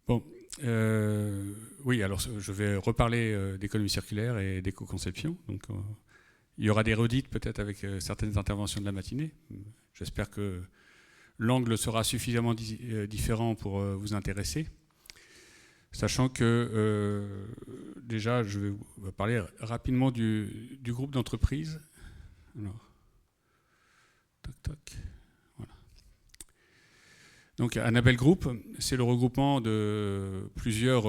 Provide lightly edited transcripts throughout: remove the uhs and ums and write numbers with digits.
Bon, oui, alors je vais reparler d'économie circulaire et d'éco-conception. Donc, il y aura des redites peut-être avec certaines interventions de la matinée. J'espère que l'angle sera suffisamment différent pour vous intéresser. Sachant que déjà, je vais vous parler rapidement du groupe d'entreprise. Alors, toc toc. Voilà. Donc, Annabel Group, c'est le regroupement de plusieurs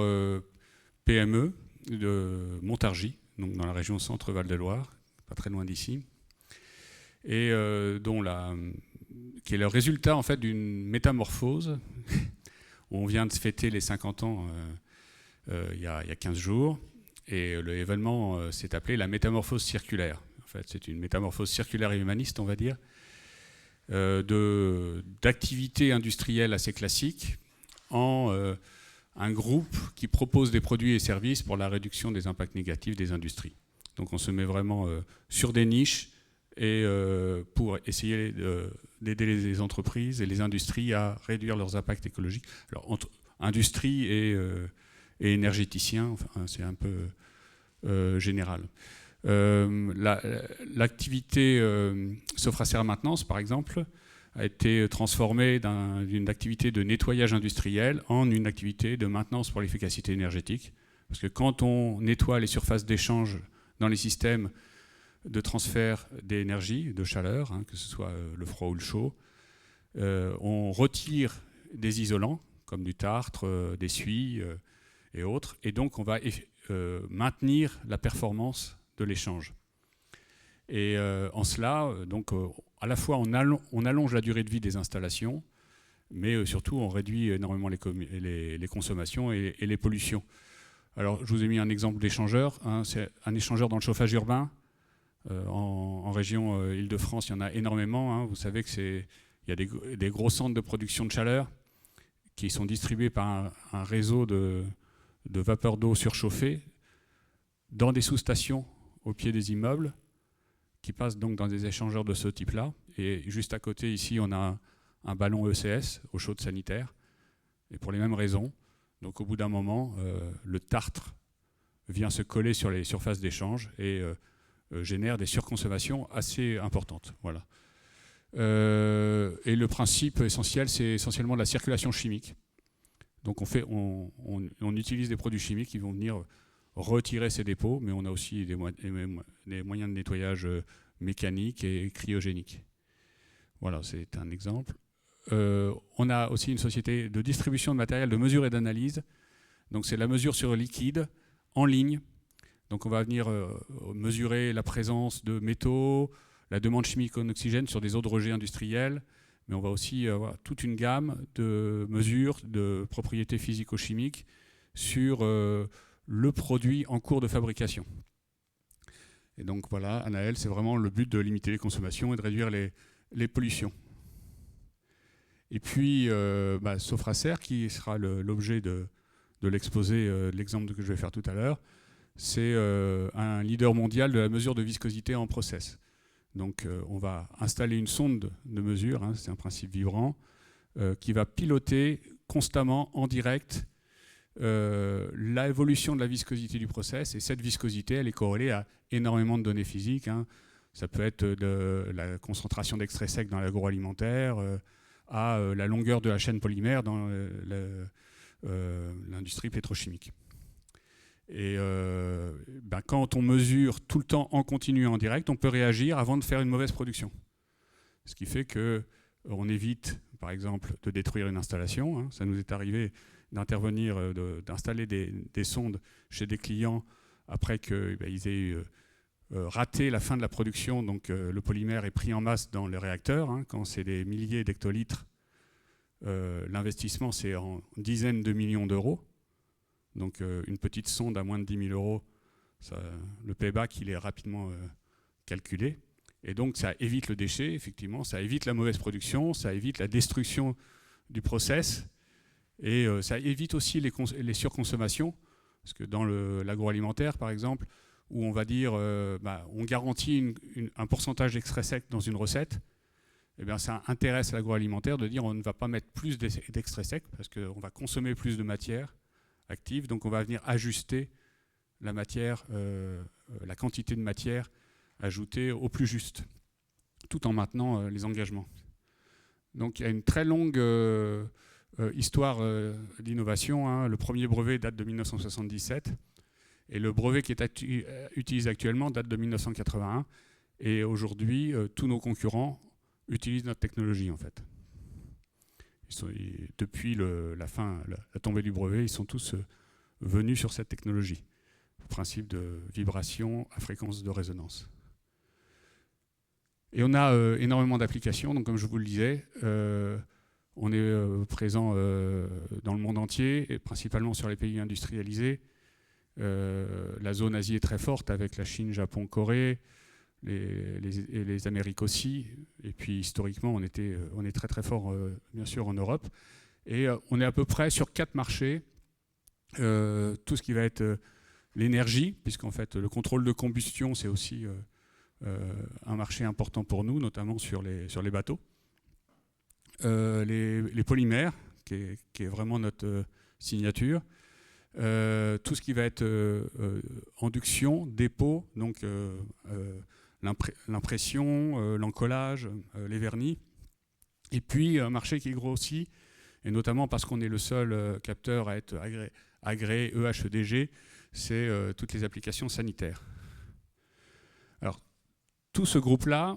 PME de Montargis, donc dans la région Centre-Val de Loire, pas très loin d'ici, et qui est le résultat en fait d'une métamorphose. On vient de fêter les 50 ans il y a 15 jours, et l'événement s'est appelé la métamorphose circulaire. En fait, c'est une métamorphose circulaire et humaniste, on va dire, d'activités industrielles assez classiques en un groupe qui propose des produits et services pour la réduction des impacts négatifs des industries. Donc on se met vraiment sur des niches et pour essayer d'aider les entreprises et les industries à réduire leurs impacts écologiques. Alors entre industrie et énergéticiens, enfin, c'est un peu général. L'activité Sofracer Maintenance, par exemple, a été transformée d'une activité de nettoyage industriel en une activité de maintenance pour l'efficacité énergétique. Parce que quand on nettoie les surfaces d'échange dans les systèmes de transfert d'énergie, de chaleur, que ce soit le froid ou le chaud, on retire des isolants, comme du tartre, des suies et autres, et donc on va maintenir la performance de l'échange. Et en cela, donc, à la fois on allonge la durée de vie des installations, mais surtout on réduit énormément les consommations et les pollutions. Alors je vous ai mis un exemple d'échangeur, c'est un échangeur dans le chauffage urbain. En région Île-de-France, il y en a énormément. Vous savez qu'il y a des gros centres de production de chaleur qui sont distribués par un réseau de vapeur d'eau surchauffée dans des sous-stations au pied des immeubles qui passent donc dans des échangeurs de ce type-là. Et juste à côté, ici, on a un ballon ECS, eau chaude sanitaire, et pour les mêmes raisons. Donc au bout d'un moment, le tartre vient se coller sur les surfaces d'échange et génère des surconsommations assez importantes. Voilà. Et le principe essentiel, c'est essentiellement la circulation chimique. Donc on utilise des produits chimiques qui vont venir retirer ces dépôts, mais on a aussi des moyens de nettoyage mécaniques et cryogéniques. Voilà, c'est un exemple. On a aussi une société de distribution de matériel de mesure et d'analyse. Donc c'est la mesure sur liquide en ligne. Donc on va venir mesurer la présence de métaux, la demande chimique en oxygène sur des eaux de rejet industriels, mais on va aussi avoir toute une gamme de mesures de propriétés physico-chimiques sur le produit en cours de fabrication. Et donc voilà, Anaël, c'est vraiment le but de limiter les consommations et de réduire les pollutions. Et puis Sofracer, qui sera l'objet de l'exposé, de l'exemple que je vais faire tout à l'heure, c'est un leader mondial de la mesure de viscosité en process. Donc on va installer une sonde de mesure, c'est un principe vibrant, qui va piloter constamment en direct l'évolution de la viscosité du process. Et cette viscosité, elle est corrélée à énormément de données physiques. Ça peut être de la concentration d'extrait sec dans l'agroalimentaire, à la longueur de la chaîne polymère dans l'industrie pétrochimique. Et quand on mesure tout le temps en continu et en direct, on peut réagir avant de faire une mauvaise production. Ce qui fait qu'on évite, par exemple, de détruire une installation. Ça nous est arrivé d'intervenir, d'installer des sondes chez des clients après qu'ils aient raté la fin de la production. Donc le polymère est pris en masse dans le réacteur. Quand c'est des milliers d'hectolitres, l'investissement c'est en dizaines de millions d'euros. Donc une petite sonde à moins de 10 000 euros, le payback il est rapidement calculé. Et donc ça évite le déchet, effectivement, ça évite la mauvaise production, ça évite la destruction du process, et ça évite aussi les surconsommations, parce que dans l'agroalimentaire, par exemple, où on va dire, on garantit un pourcentage d'extrait sec dans une recette, eh bien, ça intéresse l'agroalimentaire de dire on ne va pas mettre plus d'extrait sec parce qu'on va consommer plus de matière active, donc on va venir ajuster la matière, la quantité de matière ajoutée au plus juste, tout en maintenant les engagements. Donc il y a une très longue histoire d'innovation. Hein. Le premier brevet date de 1977 et le brevet qui est utilisé actuellement date de 1981. Et aujourd'hui, tous nos concurrents utilisent notre technologie en fait. Depuis la tombée du brevet, ils sont tous venus sur cette technologie. Le principe de vibration à fréquence de résonance. Et on a énormément d'applications, donc comme je vous le disais, on est présent dans le monde entier, et principalement sur les pays industrialisés. La zone Asie est très forte avec la Chine, Japon, Corée, et les Amériques aussi. Et puis historiquement, on est très très fort, bien sûr, en Europe. Et on est à peu près sur 4 marchés. Tout ce qui va être l'énergie, puisqu'en fait le contrôle de combustion, c'est aussi un marché important pour nous, notamment sur les bateaux. Les polymères, qui est vraiment notre signature. Tout ce qui va être induction, dépôt, donc l'impression, l'encollage, les vernis. Et puis un marché qui grossit, et notamment parce qu'on est le seul capteur à être agréé EHEDG, c'est toutes les applications sanitaires. Alors, tout ce groupe-là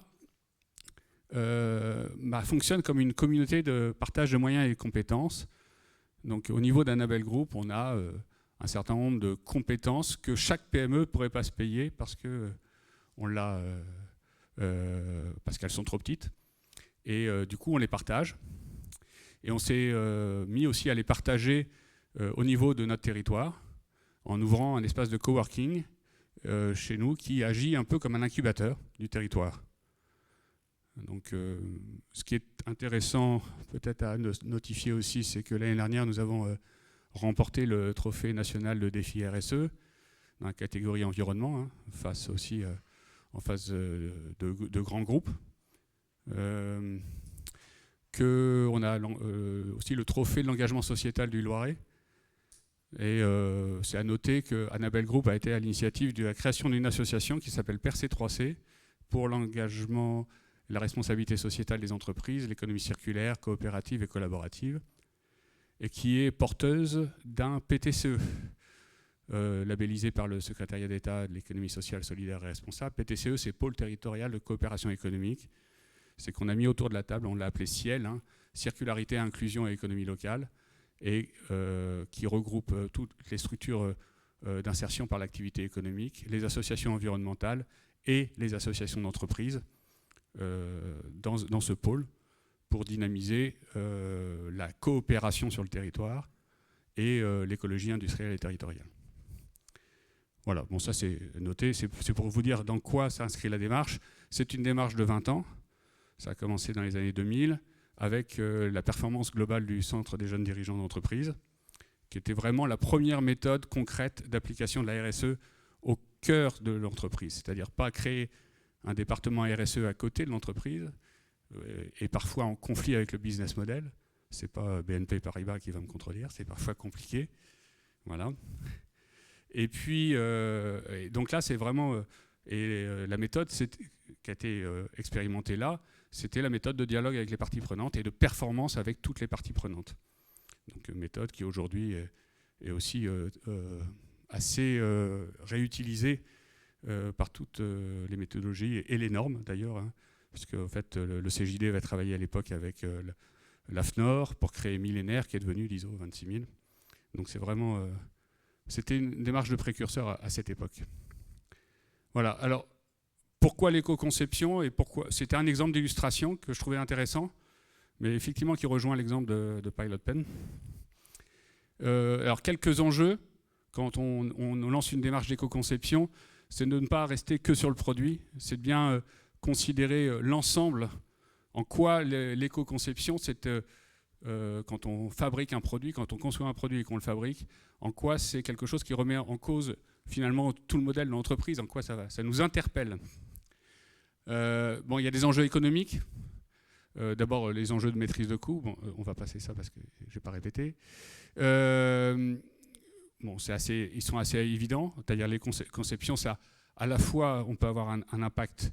fonctionne comme une communauté de partage de moyens et de compétences. Donc, au niveau d'Annabel Group, on a un certain nombre de compétences que chaque PME ne pourrait pas se payer parce qu'elles sont trop petites. Et du coup, on les partage. Et on s'est mis aussi à les partager au niveau de notre territoire en ouvrant un espace de coworking chez nous qui agit un peu comme un incubateur du territoire. Donc, ce qui est intéressant peut-être à notifier aussi, c'est que l'année dernière, nous avons remporté le trophée national de défi RSE dans la catégorie environnement, hein, en face de grands groupes. On a aussi le trophée de l'engagement sociétal du Loiret. Et c'est à noter que Annabel Group a été à l'initiative de la création d'une association qui s'appelle Percé 3C pour l'engagement, la responsabilité sociétale des entreprises, l'économie circulaire, coopérative et collaborative, et qui est porteuse d'un PTCE, labellisé par le secrétariat d'État de l'économie sociale, solidaire et responsable. PTCE, c'est Pôle territorial de coopération économique. C'est qu'on a mis autour de la table, on l'a appelé CIEL, hein, Circularité, Inclusion et Économie locale, et qui regroupe toutes les structures d'insertion par l'activité économique, les associations environnementales et les associations d'entreprises dans ce pôle pour dynamiser la coopération sur le territoire et l'écologie industrielle et territoriale. Voilà, bon ça c'est noté, c'est pour vous dire dans quoi s'inscrit la démarche. C'est une démarche de 20 ans, ça a commencé dans les années 2000, avec la performance globale du Centre des jeunes dirigeants d'entreprise, qui était vraiment la première méthode concrète d'application de la RSE au cœur de l'entreprise. C'est-à-dire pas créer un département RSE à côté de l'entreprise, et parfois en conflit avec le business model. Ce n'est pas BNP Paribas qui va me contredire, c'est parfois compliqué. Voilà. Et puis, donc là, c'est vraiment... la méthode qui a été expérimentée là, c'était la méthode de dialogue avec les parties prenantes et de performance avec toutes les parties prenantes. Donc une méthode qui aujourd'hui est aussi assez réutilisée par toutes les méthodologies et les normes d'ailleurs, hein, puisque en fait, le CJD va travailler à l'époque avec l'AFNOR pour créer Millénaire qui est devenu l'ISO 26000. Donc c'est vraiment... c'était une démarche de précurseur à cette époque. Voilà, alors... Pourquoi l'éco-conception et pourquoi... C'était un exemple d'illustration que je trouvais intéressant, mais effectivement qui rejoint l'exemple de Pilot Pen. Alors, quelques enjeux quand on lance une démarche d'éco-conception, c'est de ne pas rester que sur le produit, c'est de bien considérer l'ensemble. En quoi l'éco-conception, c'est quand on fabrique un produit, quand on conçoit un produit et qu'on le fabrique, en quoi c'est quelque chose qui remet en cause finalement tout le modèle de l'entreprise, en quoi ça nous interpelle. Bon, il y a des enjeux économiques. D'abord, les enjeux de maîtrise de coût. Bon, on va passer ça parce que je ne vais pas répéter. Bon, ils sont assez évidents. C'est-à-dire les conceptions, ça, à la fois, on peut avoir un impact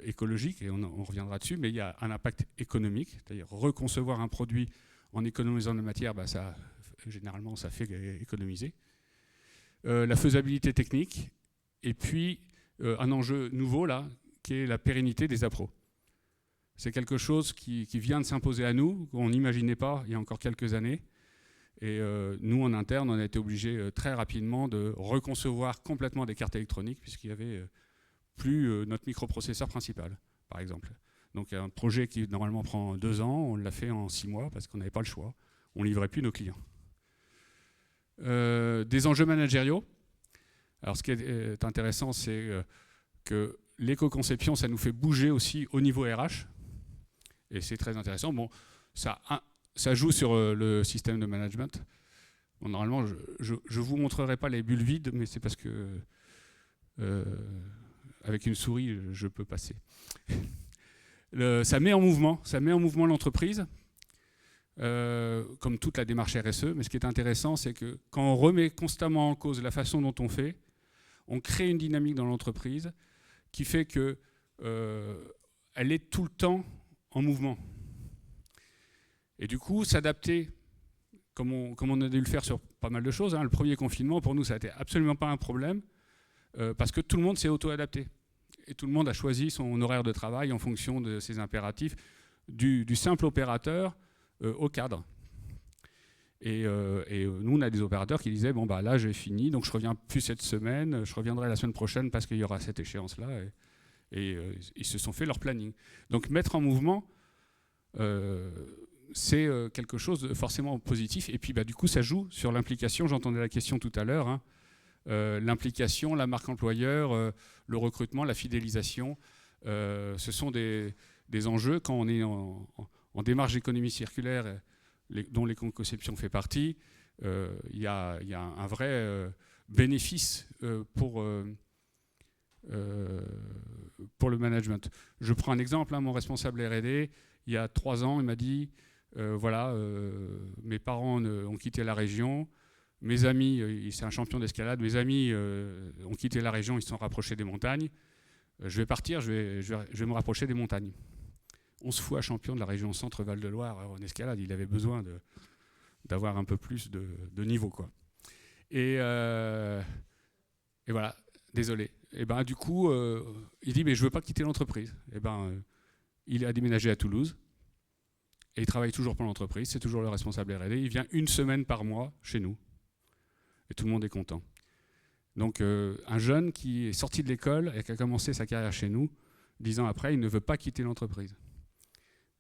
écologique, et on reviendra dessus, mais il y a un impact économique. C'est-à-dire reconcevoir un produit en économisant de la matière, généralement, ça fait économiser. La faisabilité technique, et puis un enjeu nouveau, là, qui est la pérennité des appros. C'est quelque chose qui vient de s'imposer à nous, qu'on n'imaginait pas il y a encore quelques années. Et nous, en interne, on a été obligés très rapidement de reconcevoir complètement des cartes électroniques, puisqu'il n'y avait plus notre microprocesseur principal, par exemple. Donc un projet qui normalement prend 2 ans, on l'a fait en 6 mois, parce qu'on n'avait pas le choix. On ne livrait plus nos clients. Des enjeux managériaux. Alors ce qui est intéressant, c'est que l'éco-conception, ça nous fait bouger aussi au niveau RH. Et c'est très intéressant. Bon, ça joue sur le système de management. Bon, normalement, je ne vous montrerai pas les bulles vides, mais c'est parce que avec une souris, je peux passer. Ça met en mouvement l'entreprise, comme toute la démarche RSE. Mais ce qui est intéressant, c'est que quand on remet constamment en cause la façon dont on fait, on crée une dynamique dans l'entreprise qui fait que elle est tout le temps en mouvement. Et du coup, s'adapter, comme on a dû le faire sur pas mal de choses. Le premier confinement, pour nous, ça n'a été absolument pas un problème, parce que tout le monde s'est auto-adapté. Et tout le monde a choisi son horaire de travail en fonction de ses impératifs, du simple opérateur au cadre. Et nous, on a des opérateurs qui disaient, bon, là, j'ai fini, donc je ne reviens plus cette semaine, je reviendrai la semaine prochaine parce qu'il y aura cette échéance-là. Et ils se sont fait leur planning. Donc mettre en mouvement, c'est quelque chose de forcément positif. Et puis du coup, ça joue sur l'implication. J'entendais la question tout à l'heure. L'implication, la marque employeur, le recrutement, la fidélisation, ce sont des enjeux quand on est en démarche d'économie circulaire, dont l'éco-conception fait partie. Il y a un vrai bénéfice pour le management. Je prends un exemple, mon responsable R&D, il y a 3 ans, il m'a dit, mes parents ont quitté la région, mes amis, c'est un champion d'escalade, mes amis ont quitté la région, ils se sont rapprochés des montagnes, je vais partir, je vais me rapprocher des montagnes. 11 fois champion de la région Centre-Val de Loire en escalade, il avait besoin d'avoir un peu plus de niveau, quoi. Et voilà, désolé. Et du coup, il dit, mais je ne veux pas quitter l'entreprise. Il a déménagé à Toulouse et il travaille toujours pour l'entreprise, c'est toujours le responsable R&D. Il vient 1 semaine par mois chez nous et tout le monde est content. Donc un jeune qui est sorti de l'école et qui a commencé sa carrière chez nous, 10 ans après, il ne veut pas quitter l'entreprise.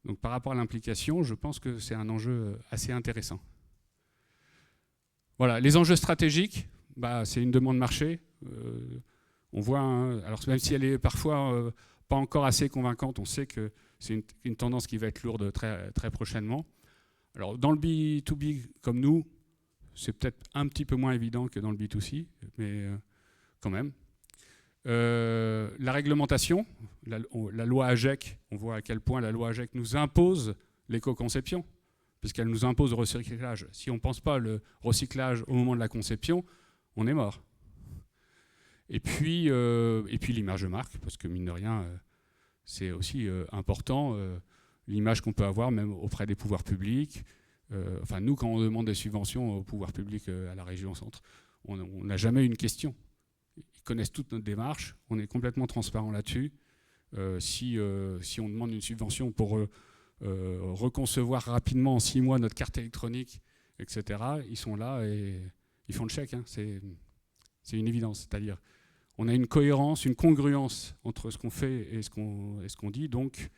Donc par rapport à l'implication, je pense que c'est un enjeu assez intéressant. Voilà, les enjeux stratégiques, c'est une demande marché. On voit, alors même si elle est parfois pas encore assez convaincante, on sait que c'est une tendance qui va être lourde très, très prochainement. Alors dans le B2B comme nous, c'est peut-être un petit peu moins évident que dans le B2C, mais quand même. La réglementation, la loi AGEC, on voit à quel point la loi AGEC nous impose l'éco-conception, puisqu'elle nous impose le recyclage. Si on ne pense pas le recyclage au moment de la conception, on est mort. Et puis l'image de marque, parce que mine de rien, c'est aussi important, l'image qu'on peut avoir même auprès des pouvoirs publics. Nous, quand on demande des subventions aux pouvoirs publics à la région centre, on n'a jamais eu une question. Ils connaissent toute notre démarche, on est complètement transparent là-dessus. Si on demande une subvention pour reconcevoir rapidement en 6 mois notre carte électronique, etc., ils sont là et ils font le chèque. C'est une évidence. C'est-à-dire, on a une cohérence, une congruence entre ce qu'on fait et ce qu'on dit. Donc,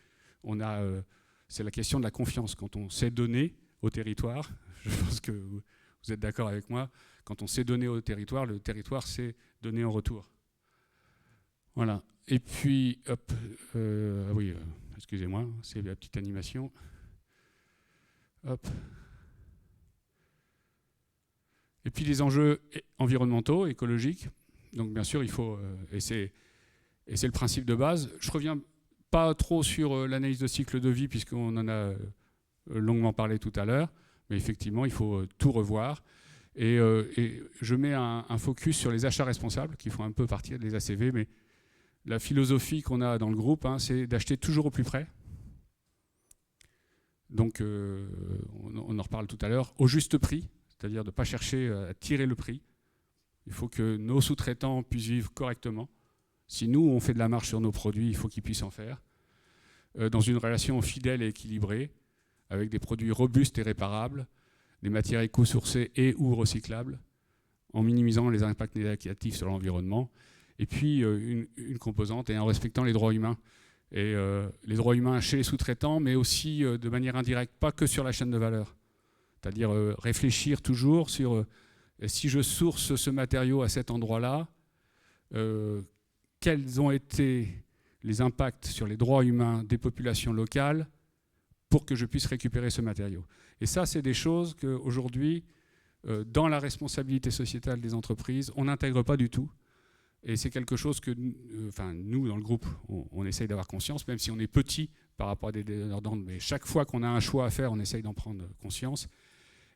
c'est la question de la confiance. Quand on sait donner au territoire, je pense que vous êtes d'accord avec moi, quand on sait donner au territoire, le territoire sait donner en retour. Voilà. Et puis, hop, oui, excusez-moi, c'est la petite animation. Hop. Et puis les enjeux environnementaux, écologiques. Donc bien sûr, il faut, et c'est le principe de base. Je reviens Pas trop sur l'analyse de cycle de vie, puisqu'on en a longuement parlé tout à l'heure, mais effectivement, il faut tout revoir. Et je mets un focus sur les achats responsables, qui font un peu partie des ACV, mais la philosophie qu'on a dans le groupe, hein, c'est d'acheter toujours au plus près. Donc, on en reparle tout à l'heure, au juste prix, c'est-à-dire de ne pas chercher à tirer le prix. Il faut que nos sous-traitants puissent vivre correctement. Si nous, on fait de la marge sur nos produits, il faut qu'ils puissent en faire. Dans une relation fidèle et équilibrée, avec des produits robustes et réparables, des matières éco-sourcées et ou recyclables, en minimisant les impacts négatifs sur l'environnement, et puis une composante, et en respectant les droits humains. Et les droits humains chez les sous-traitants, mais aussi de manière indirecte, pas que sur la chaîne de valeur. C'est-à-dire réfléchir toujours sur si je source ce matériau à cet endroit-là, quels ont été les impacts sur les droits humains des populations locales pour que je puisse récupérer ce matériau. Et ça, c'est des choses qu'aujourd'hui, dans la responsabilité sociétale des entreprises, on n'intègre pas du tout. Et c'est quelque chose que nous, dans le groupe, on essaye d'avoir conscience, même si on est petit par rapport à des donneurs d'ordre. Mais chaque fois qu'on a un choix à faire, on essaye d'en prendre conscience.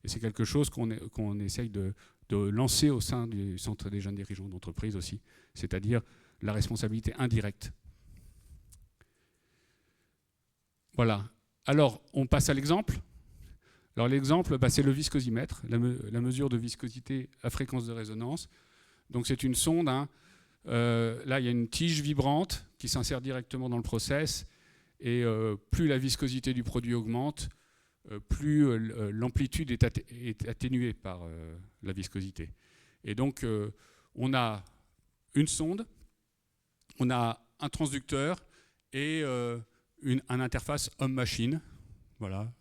Et c'est quelque chose qu'on essaye de lancer au sein du Centre des jeunes dirigeants d'entreprise aussi, c'est-à-dire la responsabilité indirecte. Voilà. Alors, on passe à l'exemple. Alors, l'exemple, c'est le viscosimètre, la mesure de viscosité à fréquence de résonance. Donc, c'est une sonde. Hein. Là, il y a une tige vibrante qui s'insère directement dans le process. Et plus la viscosité du produit augmente, plus l'amplitude est atténuée par la viscosité. Et donc, on a une sonde, on a un transducteur et un interface homme-machine. Voilà,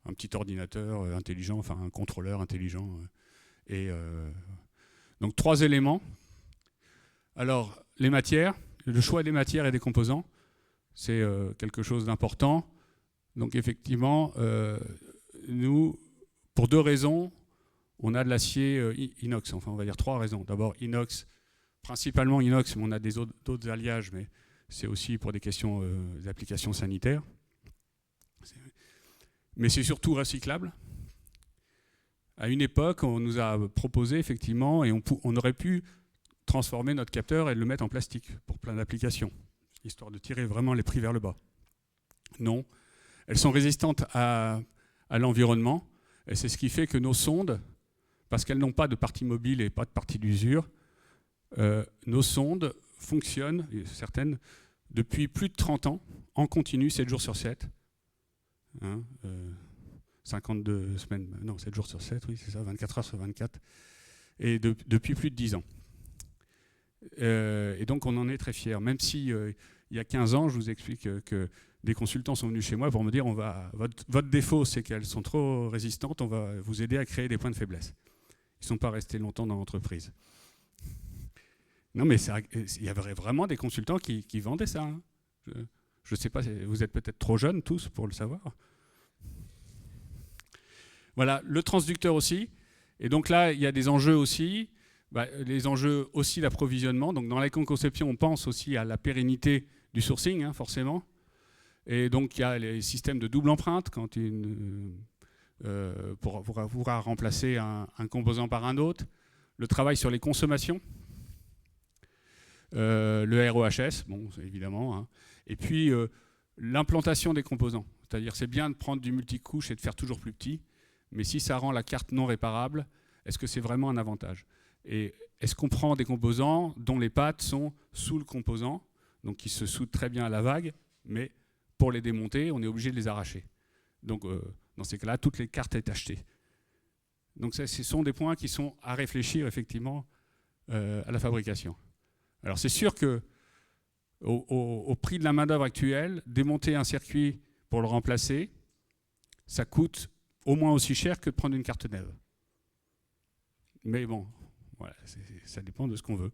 un petit ordinateur intelligent, enfin un contrôleur intelligent. Donc, 3 éléments. Alors, les matières, le choix des matières et des composants, c'est quelque chose d'important. Donc, effectivement, nous, pour 2 raisons, on a de l'acier inox. Enfin, on va dire 3 raisons. D'abord, inox, principalement inox, mais on a d'autres alliages, mais c'est aussi pour des questions d'applications sanitaires. Mais c'est surtout recyclable. À une époque, on nous a proposé, effectivement, et on aurait pu transformer notre capteur et le mettre en plastique pour plein d'applications, histoire de tirer vraiment les prix vers le bas. Non. Elles sont résistantes à l'environnement, et c'est ce qui fait que nos sondes, parce qu'elles n'ont pas de partie mobile et pas de partie d'usure, nos sondes fonctionnent, certaines, depuis plus de 30 ans, en continu, 7 jours sur 7. 52 semaines, non, 7 jours sur 7, oui, c'est ça, 24 heures sur 24. Et depuis plus de 10 ans. Et donc, on en est très fiers. Même si, il y a 15 ans, je vous explique que des consultants sont venus chez moi pour me dire votre défaut, c'est qu'elles sont trop résistantes, on va vous aider à créer des points de faiblesse. Ils ne sont pas restés longtemps dans l'entreprise. Non, mais il y avait vraiment des consultants qui vendaient ça. Hein. Je ne sais pas, vous êtes peut-être trop jeunes tous pour le savoir. Voilà, le transducteur aussi. Et donc là, il y a des enjeux aussi. Les enjeux aussi d'approvisionnement. Donc dans l'éco-conception, on pense aussi à la pérennité du sourcing, hein, forcément. Et donc il y a les systèmes de double empreinte, quand pour pouvoir remplacer un composant par un autre. Le travail sur les consommations. Le ROHS, bon, évidemment. Hein. Et puis l'implantation des composants. C'est-à-dire c'est bien de prendre du multicouche et de faire toujours plus petit, mais si ça rend la carte non réparable, est-ce que c'est vraiment un avantage? Et est-ce qu'on prend des composants dont les pattes sont sous le composant, donc qui se soudent très bien à la vague, mais pour les démonter, on est obligé de les arracher. Donc dans ces cas-là, toutes les cartes sont achetées. Donc ce sont des points qui sont à réfléchir effectivement à la fabrication. Alors c'est sûr que au prix de la main-d'œuvre actuelle, démonter un circuit pour le remplacer, ça coûte au moins aussi cher que de prendre une carte neuve. Mais bon, voilà, ça dépend de ce qu'on veut.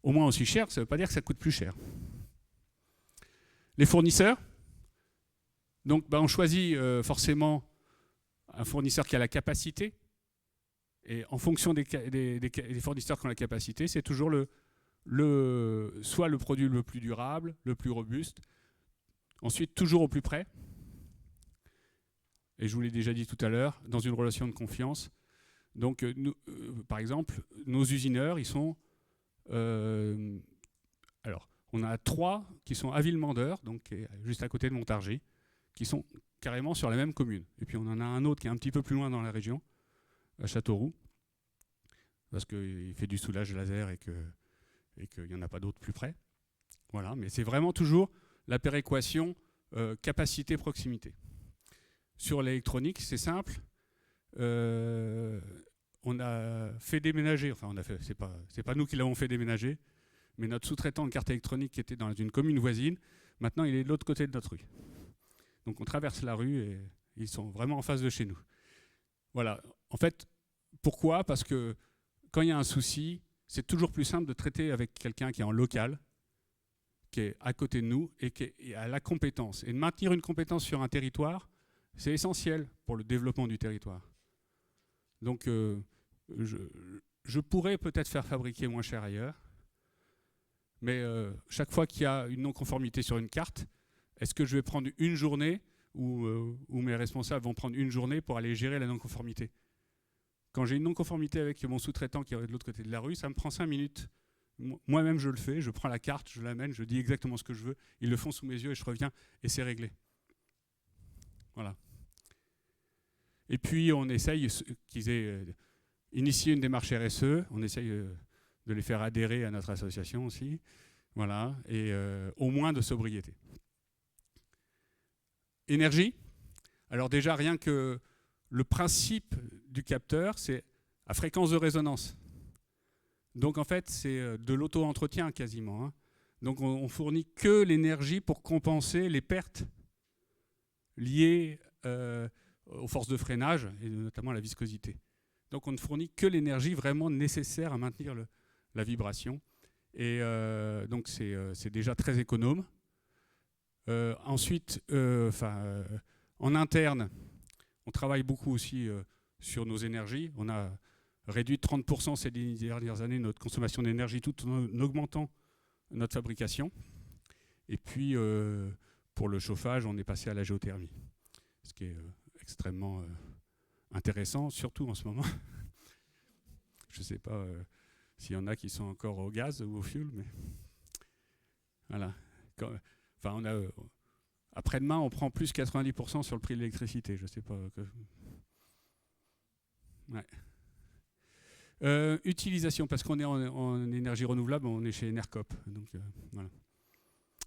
Au moins aussi cher, ça ne veut pas dire que ça coûte plus cher. Les fournisseurs, donc on choisit forcément un fournisseur qui a la capacité. Et en fonction des fournisseurs qui ont la capacité, c'est toujours soit le produit le plus durable, le plus robuste, Ensuite, toujours au plus près, et je vous l'ai déjà dit tout à l'heure, dans une relation de confiance. Donc, par exemple, nos usineurs, ils sont... alors, on a 3 qui sont à Villemandeur, donc juste à côté de Montargis, qui sont carrément sur la même commune. Et puis on en a un autre qui est un petit peu plus loin dans la région, à Châteauroux, parce qu'il fait du soulage laser et qu'il n'y en a pas d'autres plus près. Voilà, mais c'est vraiment toujours la péréquation capacité-proximité. Sur l'électronique, c'est simple. On a fait déménager, enfin c'est pas nous qui l'avons fait déménager, mais notre sous-traitant de carte électronique qui était dans une commune voisine, maintenant il est de l'autre côté de notre rue. Donc on traverse la rue et ils sont vraiment en face de chez nous. Voilà. En fait, pourquoi ? Parce que quand il y a un souci, c'est toujours plus simple de traiter avec quelqu'un qui est en local, qui est à côté de nous et qui a la compétence. Et de maintenir une compétence sur un territoire, c'est essentiel pour le développement du territoire. Donc je pourrais peut-être faire fabriquer moins cher ailleurs, mais chaque fois qu'il y a une non-conformité sur une carte, est-ce que je vais prendre une journée ou mes responsables vont prendre une journée pour aller gérer la non-conformité ? Quand j'ai une non-conformité avec mon sous-traitant qui est de l'autre côté de la rue, ça me prend 5 minutes. Moi-même, je le fais, je prends la carte, je l'amène, je dis exactement ce que je veux. Ils le font sous mes yeux et je reviens et c'est réglé. Voilà. Et puis, on essaye qu'ils aient initié une démarche RSE. On essaye de les faire adhérer à notre association aussi. Voilà. Et au moins de sobriété. Énergie. Alors déjà, rien que le principe du capteur, c'est à fréquence de résonance. Donc en fait, c'est de l'auto-entretien quasiment. Hein. Donc on fournit que l'énergie pour compenser les pertes liées aux forces de freinage et notamment à la viscosité. Donc on ne fournit que l'énergie vraiment nécessaire à maintenir la vibration. Et donc c'est déjà très économe. Ensuite, en interne, on travaille beaucoup aussi sur nos énergies. On a réduit de 30% ces dernières années notre consommation d'énergie tout en augmentant notre fabrication. Et puis, pour le chauffage, on est passé à la géothermie, ce qui est extrêmement intéressant, surtout en ce moment. Je ne sais pas s'il y en a qui sont encore au gaz ou au fioul, mais voilà. Après-demain, on prend plus 90% sur le prix de l'électricité. Je ne sais pas. Ouais. Utilisation, parce qu'on est en énergie renouvelable, on est chez Enercop. Donc, voilà.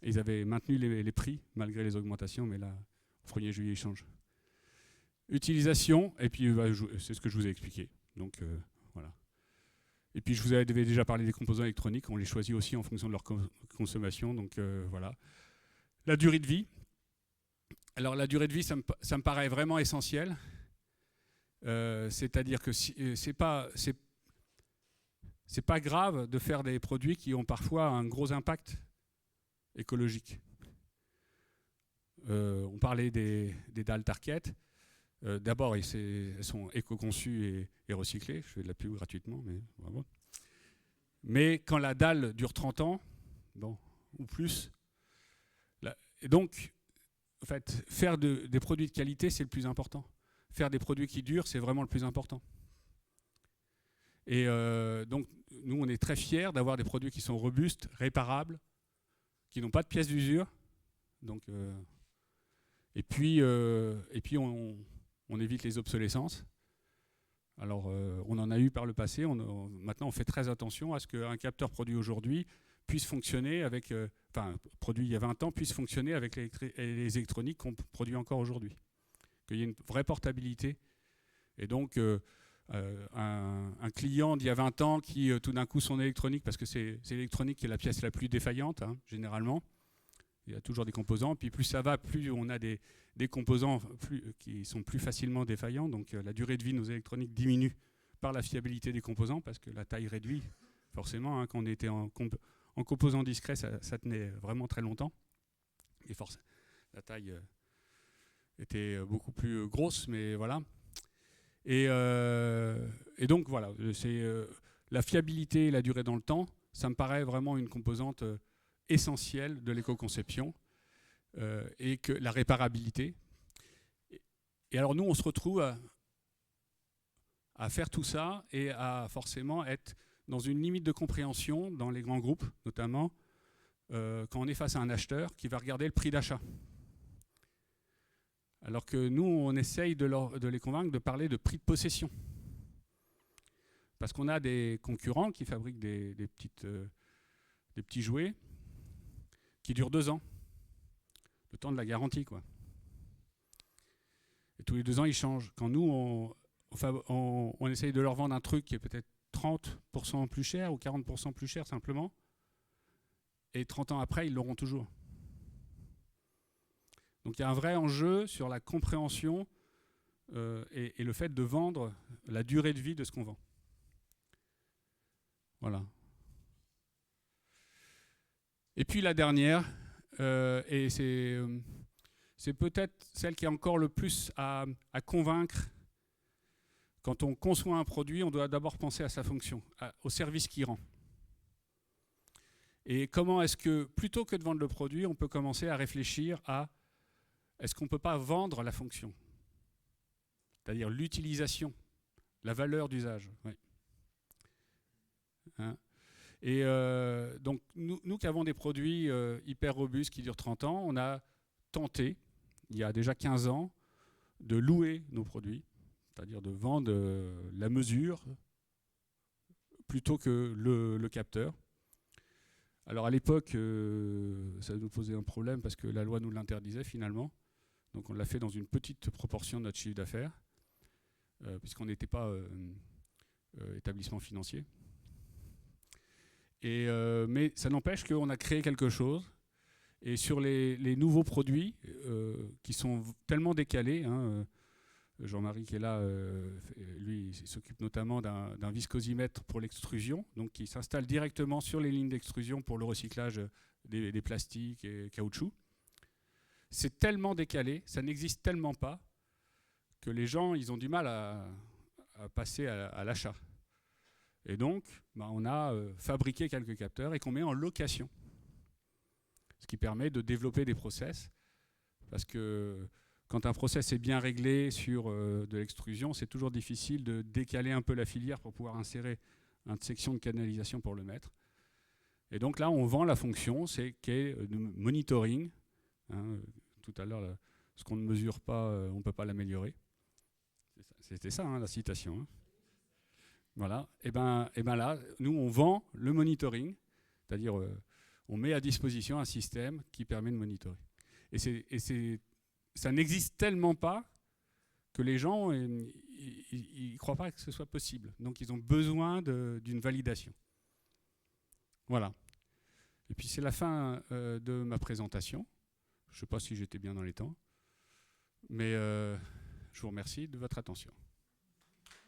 Ils avaient maintenu les prix malgré les augmentations, mais là, au 1er juillet, ils changent. Utilisation, et puis c'est ce que je vous ai expliqué. Donc, voilà. Et puis je vous avais déjà parlé des composants électroniques, on les choisit aussi en fonction de leur consommation. Donc voilà. La durée de vie. Alors la durée de vie, ça me paraît vraiment essentiel. C'est-à-dire que c'est pas grave de faire des produits qui ont parfois un gros impact écologique. On parlait des dalles Target. D'abord, elles sont éco-conçues et recyclées. Je fais de la pub gratuitement, mais bravo. Mais quand la dalle dure 30 ans, bon, ou plus, et donc, en fait, faire des produits de qualité, c'est le plus important. Faire des produits qui durent, c'est vraiment le plus important. Et donc, nous, on est très fiers d'avoir des produits qui sont robustes, réparables, qui n'ont pas de pièces d'usure. Donc, et puis on évite les obsolescences. Alors, on en a eu par le passé. Maintenant, on fait très attention à ce qu'un capteur produit aujourd'hui puisse fonctionner avec, produit il y a 20 ans, puisse fonctionner avec les électroniques qu'on produit encore aujourd'hui. Qu'il y ait une vraie portabilité. Et donc, un client d'il y a 20 ans qui, tout d'un coup, son électronique, parce que c'est l'électronique qui est la pièce la plus défaillante, hein, généralement. Il y a toujours des composants. Puis plus ça va, plus on a des composants qui sont plus facilement défaillants. Donc la durée de vie de nos électroniques diminue par la fiabilité des composants, parce que la taille réduit, forcément. Hein, quand on était en composants discrets, ça tenait vraiment très longtemps. Et forcément, la taille était beaucoup plus grosse, mais voilà. Et donc voilà, la fiabilité et la durée dans le temps, ça me paraît vraiment une composante essentielle de l'éco-conception. et que la réparabilité. Et alors nous, on se retrouve à faire tout ça et à forcément être dans une limite de compréhension dans les grands groupes, notamment quand on est face à un acheteur qui va regarder le prix d'achat. Alors que nous, on essaye de les convaincre de parler de prix de possession. Parce qu'on a des concurrents qui fabriquent des petits jouets qui durent 2 ans. Le temps de la garantie, quoi. Et tous les 2 ans, ils changent. Quand nous, on essaye de leur vendre un truc qui est peut-être 30% plus cher ou 40% plus cher simplement, et 30 ans après, ils l'auront toujours. Donc il y a un vrai enjeu sur la compréhension et le fait de vendre la durée de vie de ce qu'on vend. Voilà. Et puis la dernière, et c'est peut-être celle qui est encore le plus à convaincre. Quand on conçoit un produit, on doit d'abord penser à sa fonction, au service qu'il rend. Et comment est-ce que, plutôt que de vendre le produit, on peut commencer à réfléchir à est-ce qu'on ne peut pas vendre la fonction? C'est-à-dire l'utilisation, la valeur d'usage. Oui. Hein? Et donc, nous qui avons des produits hyper robustes qui durent 30 ans, on a tenté, il y a déjà 15 ans, de louer nos produits, c'est-à-dire de vendre la mesure plutôt que le capteur. Alors à l'époque, ça nous posait un problème parce que la loi nous l'interdisait finalement. Donc on l'a fait dans une petite proportion de notre chiffre d'affaires, puisqu'on n'était pas établissement financier. Mais ça n'empêche qu'on a créé quelque chose. Et sur les nouveaux produits qui sont tellement décalés, hein, Jean-Marie qui est là, lui, il s'occupe notamment d'un viscosimètre pour l'extrusion, donc qui s'installe directement sur les lignes d'extrusion pour le recyclage des plastiques et caoutchouc. C'est tellement décalé, ça n'existe tellement pas, que les gens, ils ont du mal à passer à l'achat. Et donc, on a fabriqué quelques capteurs et qu'on met en location. Ce qui permet de développer des process, parce que quand un process est bien réglé sur de l'extrusion, c'est toujours difficile de décaler un peu la filière pour pouvoir insérer une section de canalisation pour le mettre. Et donc là, on vend la fonction, c'est qui est de monitoring. Hein, tout à l'heure, ce qu'on ne mesure pas, on ne peut pas l'améliorer. C'était ça, hein, la citation. Hein. Voilà. Et ben là, nous, on vend le monitoring, c'est-à-dire on met à disposition un système qui permet de monitorer. Et ça n'existe tellement pas que les gens ils croient pas que ce soit possible. Donc ils ont besoin d'une validation. Voilà. Et puis c'est la fin de ma présentation. Je ne sais pas si j'étais bien dans les temps. Mais je vous remercie de votre attention.